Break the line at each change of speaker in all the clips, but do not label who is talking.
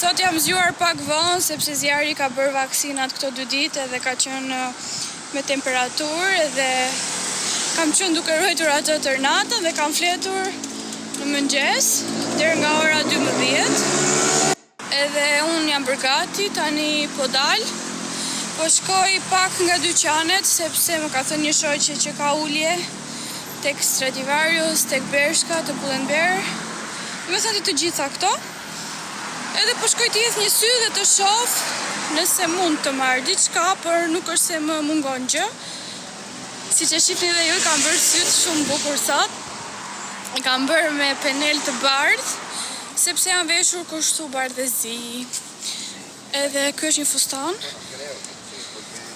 Sot jam zgjuar pak vonë, sepse zjarri ka bërë vaksinat këto 2 ditë dhe ka qenë me temperaturë dhe kam qenë duke ruajtur atë tër natën dhe kam fletur në mëngjes deri nga ora 12. Edhe unë jam bërgati, tani po dal. Po shkoj pak nga dyqanet, sepse më ka thënë një shoqe që ka ulje tek Stradivarius, tek Bershka, të Pull&Bear. Me thënë të gjitha këto. Edhe po shkoj të jeth një sy dhe të shoh nëse mund të marr diçka, por nuk është se më mungon gjë. Siç e shihni dhe ju, kam bërë syt shumë bukur sot. E kam bërë me penel të bardhë, sepse jam veshur kështu bardhëzi. Edhe ky është një fustan.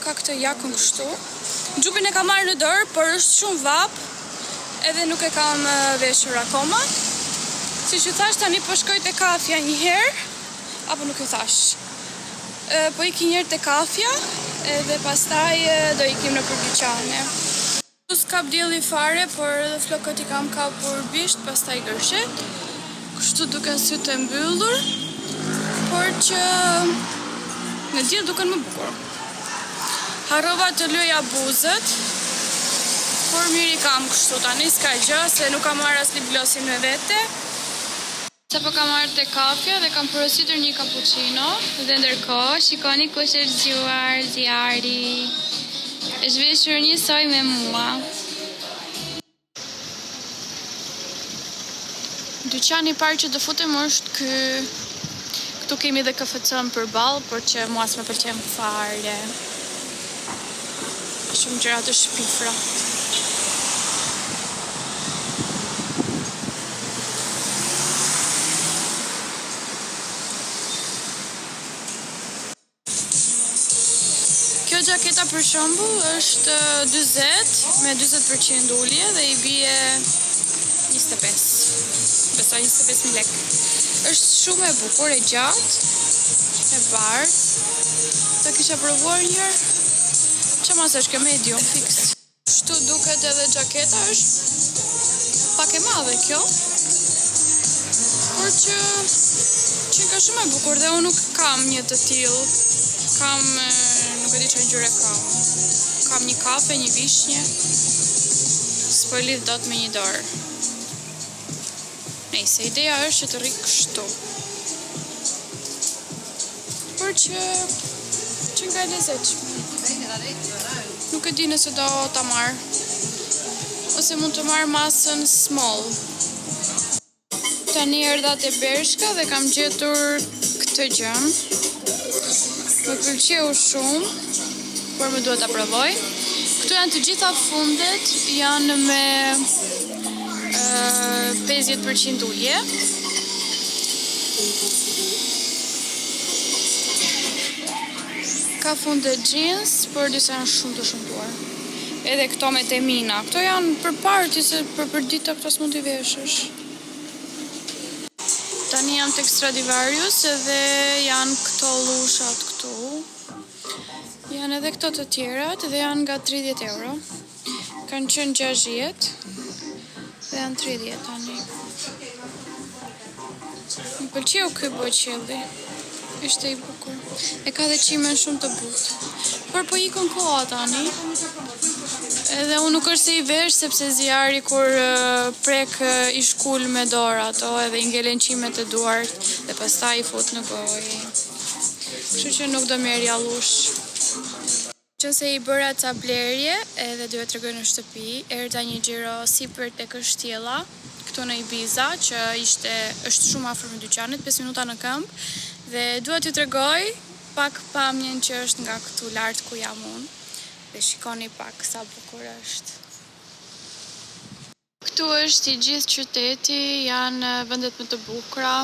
Ka këtë jakën kështu. Xhupin e kam marrë në dorë, por është shumë vap, edhe nuk e kam veshur akoma. Siç ju thash, tani po shkoj te kafja një herë, apo nuk ju thash. Po iki një herë te kafja, edhe pastaj do ikim në dyqane. S'kap dielli fare, por edhe flokët i kam kapur bisht, pastaj gërshet. Kështu duken sytë e mbyllur, por që në diell duken më bukur. Harrova të lëja buzët, por mirë i kam kështu tani, s'ka gjë, se nuk kam marrë as lipglosin me vete. Sa po kam marrë te kafja dhe kam porositur një cappuccino, dhe ndërkohë shikoni kush është zgjuar, zjarri. Është veshur njësoj me mua. Dyqani i parë që do futem është ky. Këtu kemi dhe KFC-n përballë, por që mua s'më pëlqen fare. Shumë gjëra të shpifra. Kjo gjaketa për shembull është 40 me 40% ulje dhe i bie 25. Besoj 25.000 lekë. Është shumë e bukur, e gjatë, e bardhë. Ta kisha provuar një herë. Çfarë është kjo medium fix. Kështu duket edhe gjaketa, është pak e madhe kjo. Por që ka shumë e bukur dhe unë nuk kam një të tillë. Kam, nuk e di çfarë ngjyre kam. Kam një kafe, një vishnje. S'po lidh dot me një dorë. Nëse ideja është që të rri kështu. Por që nga lezetshme. Nuk e di nëse do ta marr. Ose mund të marr masën small. Tani erdha te Bershka dhe kam gjetur këtë gjë. Më pëlqeu shumë, por më duhet ta provoj. Këtu janë të gjitha fundet, janë me 50% ulje. Ka funde jeans, por disa janë shumë të shëmtuar. Edhe këto me temina. Këto janë për party, se për dita këto s'mund t'i veshësh. Tani jam tek Stradivarius edhe janë këto lushat këtu. Janë edhe këto të tjerat dhe janë nga 30 euro. Kanë qenë 60 dhe janë 30 tani. Më pëlqeu ky boqelli. Ishte i bukur. E ka dhe qimen shumë të butë. Por po ikën koha tani. Edhe unë nuk është se i vesh, sepse zjarri kur prek i shkull me dorë ato edhe i ngelen qimet e duart dhe pastaj i fut në gojë. Kështu që nuk do merrja lush. Qëse i bëra ca blerje edhe duhet t'rregoj në shtëpi, erdha një xhiro sipër tek Kështjella, këtu në Ibiza, që është shumë afër me dyqanet, 5 minuta në këmbë, dhe dua t'ju tregoj pak pamjen që është nga këtu lart ku jam unë. Dhe shikoni pak sa bukur është. Këtu është i gjithë qyteti, janë vendet më të bukura,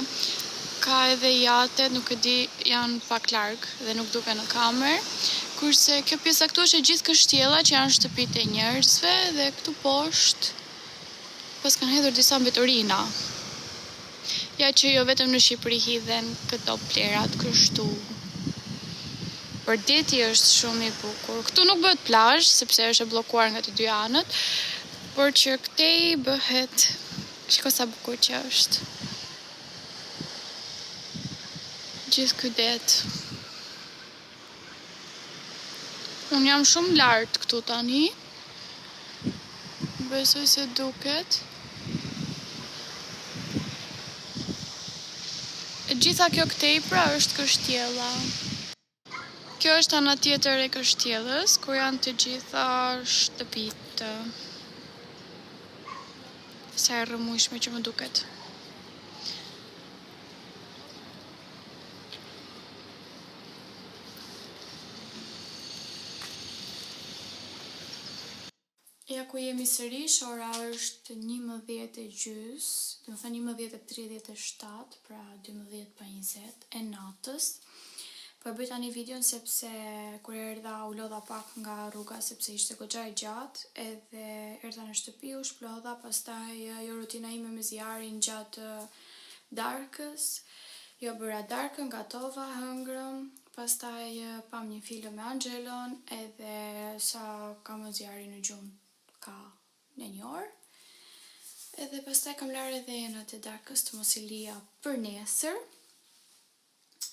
ka edhe jate, nuk e di, janë pak larg dhe nuk duke në kamerë. Kurse kjo pjesa këtu është e gjithë Kështjella, që janë shtëpitë e njerëzve, dhe këtu poshtë pas kanë hedhur disa mbeturina. Ja që jo vetëm në Shqipëri hidhen këto plerat kështu. Por deti është shumë i bukur. Këtu nuk bëhet plazh, sepse është e bllokuar nga të dy anët, por që këtej bëhet. Shiko sa bukur që është. gjithë ky det. Unë jam shumë lartë këtu tani. Besoj se duket. E gjitha kjo këtejpra është Kështjella. Kjo është ana tjetër e Kështjellës, ku janë të gjitha shtëpitë. Sa e rrëmujshme që më duket. Ja ku jemi sërish, ora është 11:30, do të thënë 11:37, pra 12:20 e natës. Po e bëj tani videon sepse kur erdha u lodha pak nga rruga sepse ishte goxha e gjatë, edhe erdha në shtëpi u shplodha, pastaj jo rutina ime me zjarin gjatë darkës. Jo bëra darkën, gatova, hëngrëm, pastaj pam një film me Angelon, edhe sa kam zjarin në gjumë ka në një orë. Edhe pastaj kam larë edhe enët e darkës të mos i lija për nesër,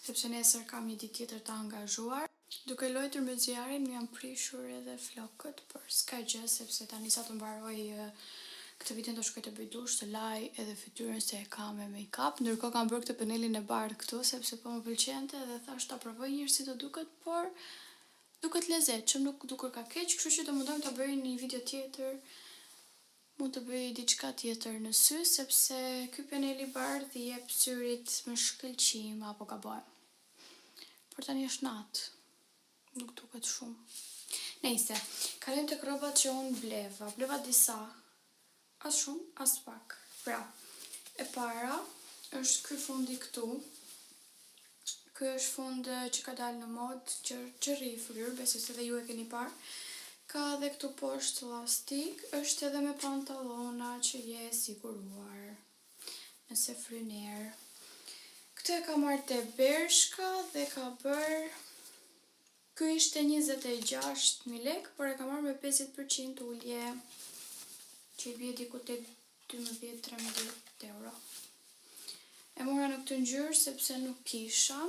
sepse nesër kam një ditë tjetër të angazhuar. Duke lojtur me zjarin, më jam prishur edhe flokët, por s'ka gjë, sepse tani sa të mbaroj këtë vitin të shkoj të bëj dush, të laj edhe fytyrën se e kam me make-up. Ndërkohë kam bërë këtë panelin e bardhë këtu, sepse po më pëlqente dhe thash ta provoj njërë si të duket, por duket lezetshëm, nuk dukur ka keq, kështu që do mundojmë ta bëj një video tjetër. Mund të bëj diçka tjetër në sy, sepse ky panel i bardhë i jep syrit me shkëlqim apo gaboj. Por tani është natë, nuk duket shumë. Nejse, kalojmë tek rrobat që unë bleva. Bleva disa, as shumë, as pak. Pra, e para është ky fundi këtu. Ky është fund që ka dalë në mod, qërri i fryrë, besoj se edhe ju e keni parë. Ka edhe këtu poshtë elastik, është edhe me pantallona që je siguruar nëse fryn erë. Këtë e ka marrë te Bershka dhe ka bërë, ky ishte 26.000 lekë, por e ka marrë me 50% ullje, që i bie diku te 12-13 euro. E mora në këtë ngjyrë sepse nuk kisha,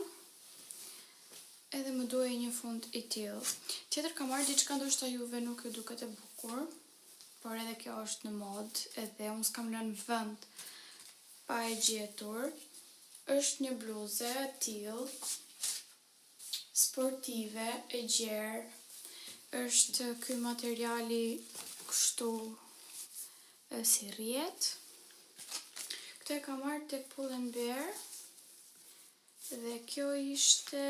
edhe më duhej një fund i tillë. Tjetër ka marrë diçka ndoshta juve nuk ju duket e bukur, por edhe kjo është në mod, edhe unë s'kam lënë vend pa e gjetur. Është një bluze e tillë, sportive, e gjerë. Është ky materiali kështu si rrjet. Këtë e ka marrë tek Pull&Bear dhe kjo ishte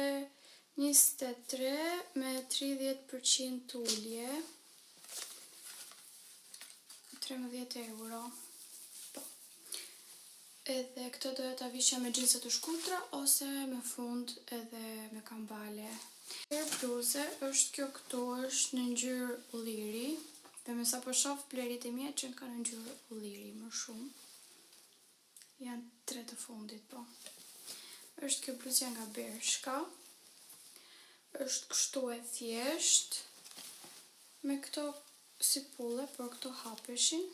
23 me 30% ullje, 13 euro. Edhe këtë doja ta vishja me xhinse të shkurtra ose me fund edhe me kambale. Bluze është kjo këtu, është në ngjyrë ulliri, dhe me sa po shoh blerit e mia që kanë në ngjyrë ulliri më shumë. Janë 3 të fundit, po. Është kjo bluzja nga Bershka. Është kështu e thjesht, me këto si pulle, por këto hapeshin.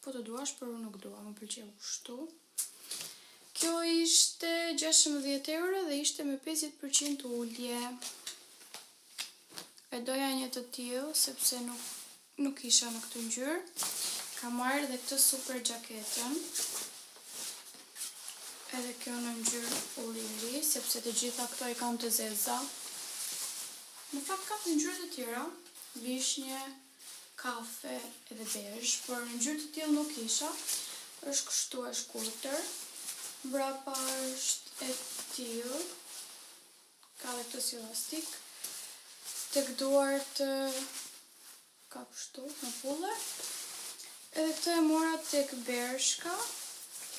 Po të duash, por unë nuk dua, më pëlqeu kështu. Kjo ishte 16 euro dhe ishte me 50% ullje. E doja një të tillë, sepse nuk isha në këtë ngjyrë. Ka marrë dhe këtë super gjaketën. Edhe kjo në ngjyrë ulliri, sepse të gjitha këto i kam të zeza. Në fakt kam të ngjyra të tjera, vishnje, kafe edhe bezh, por në ngjyrë të tillë nuk isha. Është kështu e shkurtër. Mbrapa është e tillë. Ka edhe këtë si elastik. Tek duart ka kështu me pulle. Edhe këtë e mora tek Bershka.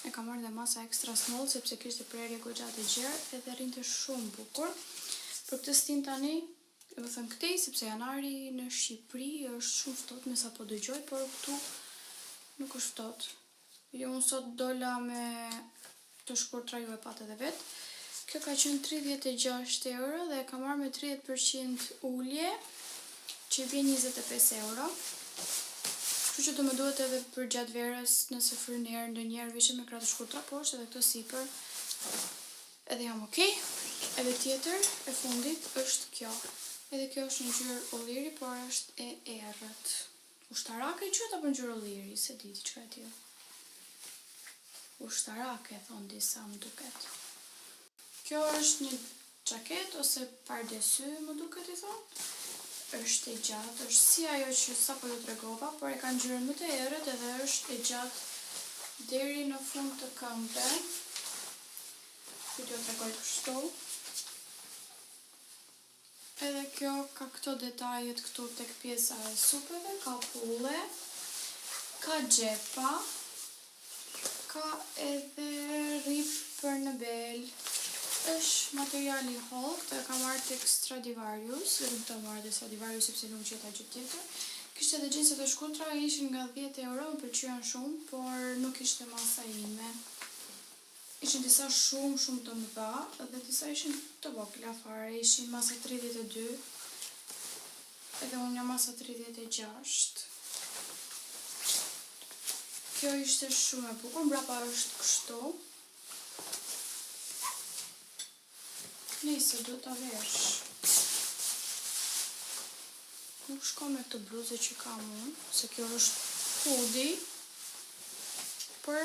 E ka marrë dhe masa extra small, sepse kishte prerje goxha të gjerë, edhe rrinte shumë bukur. Për këtë stin tani, do të thënë këtej, sepse janari në Shqipëri është shumë ftohtë me sa po dëgjoj, por këtu nuk është ftohtë. Jo, unë sot dola me të shkurtra, ju e pat edhe vetë. Kjo ka qenë 36 euro dhe e ka marrë me 30% ullje, që i bie 25 euro. Kështu që do më duhet edhe për gjatë verës, nëse fryn erë ndonjëherë vishem me krah të shkurtra poshtë, edhe këto sipër. edhe jam okej. Edhe tjetër e fundit është kjo. Edhe kjo është në ngjyrë ulliri, por është e errët. Ushtarake quhet apo ngjyrë ulliri, se di çka e tillë. Ushtarake thon disa, më duket. Kjo është një xhaket ose pardesy, më duket I thon. Është e gjatë, është si ajo që sapo ju tregova, por e ka ngjyrën më të errët edhe është e gjatë deri në fund të këmbëve. Ku t'ju tregoj kështu. Edhe kjo ka këto detajet këtu tek pjesa e supeve, ka pulle, ka xhepa, ka edhe rip për në bel. Është materiali Hulk, e ka marrë tek Stradivarius, vetëm të marrë tek Stradivarius sepse nuk gjeta gjë tjetër. Kishte edhe xhinse të shkurtra, ishin nga 10 euro, më pëlqyen shumë, por nuk ishte masa ime. Ishin disa shumë të mëdha dhe disa ishin të vogla fare, ishin masa 32 edhe unë jam masa 36. Kjo ishte shumë e bukur, mbrapa është kështu. Nëse do ta vesh. Nuk shkon me këtë bluzë që kam unë, se kjo është hoodie, për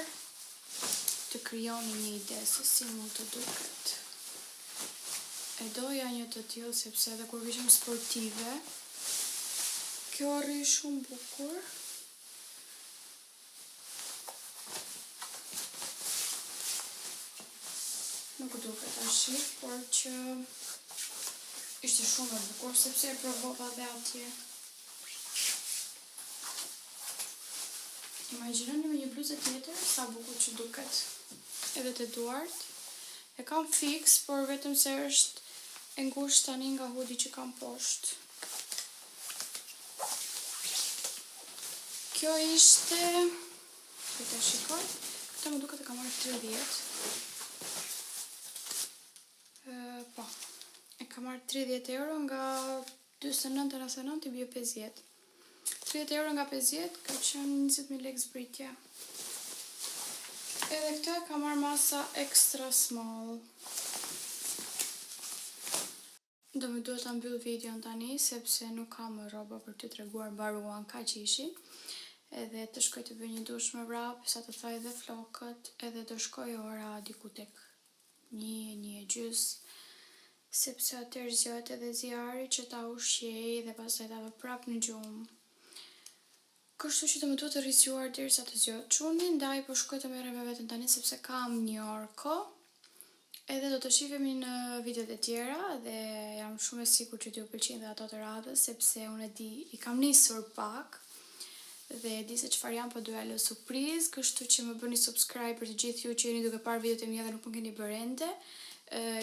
të krijoni një ide se si mund të duket. E doja një të tillë sepse edhe kur vishim sportive, kjo rri shumë bukur. Nuk duket tash, por që ishte shumë e bukur sepse e provova dhe atje. Imagjinoni me një bluzë tjetër sa bukur që duket. Edhe të duart. E kam fix, por vetëm se është e ngushtë tani nga hoodie që kam poshtë. Kjo ishte... Këtë shikoj. Këta më duket e kam marrë 30. Po. E kam marrë 30 euro nga 49,99 I bie 50. 30 euro nga 50 ka qenë 20.000 lekë zbritje. Edhe këtë e ka marrë masa extra small. Do më duhet ta mbyll videon tani, sepse nuk kam më rroba për t'ju treguar, mbaruan kaq ishin. Edhe të shkoj të bëj një dush më vrap, sa të thaj dhe flokët, edhe të shkoj ora diku tek 1:30, sepse atëherë zgjohet edhe zjarri që ta ushqej dhe pastaj ta vë prap në gjumë. Kështu që do më duhet të rizgjuar derisa të zgjohet çuni, ndaj po shkoj të merrem me veten tani sepse kam një orë kohë. Edhe do të shihemi në videot e tjera dhe jam shumë e sigurt që t'ju pëlqejnë dhe ato të radhës, sepse unë e di, I kam nisur pak dhe e di se çfarë jam, po doja lë surprizë, kështu që më bëni subscribe për të gjithë ju që jeni duke parë videot e mia dhe nuk më keni bërë ende.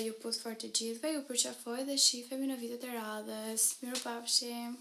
Ju puth fort të gjithëve, ju përqafoj dhe shihemi në videot e radhës. Mirupafshim.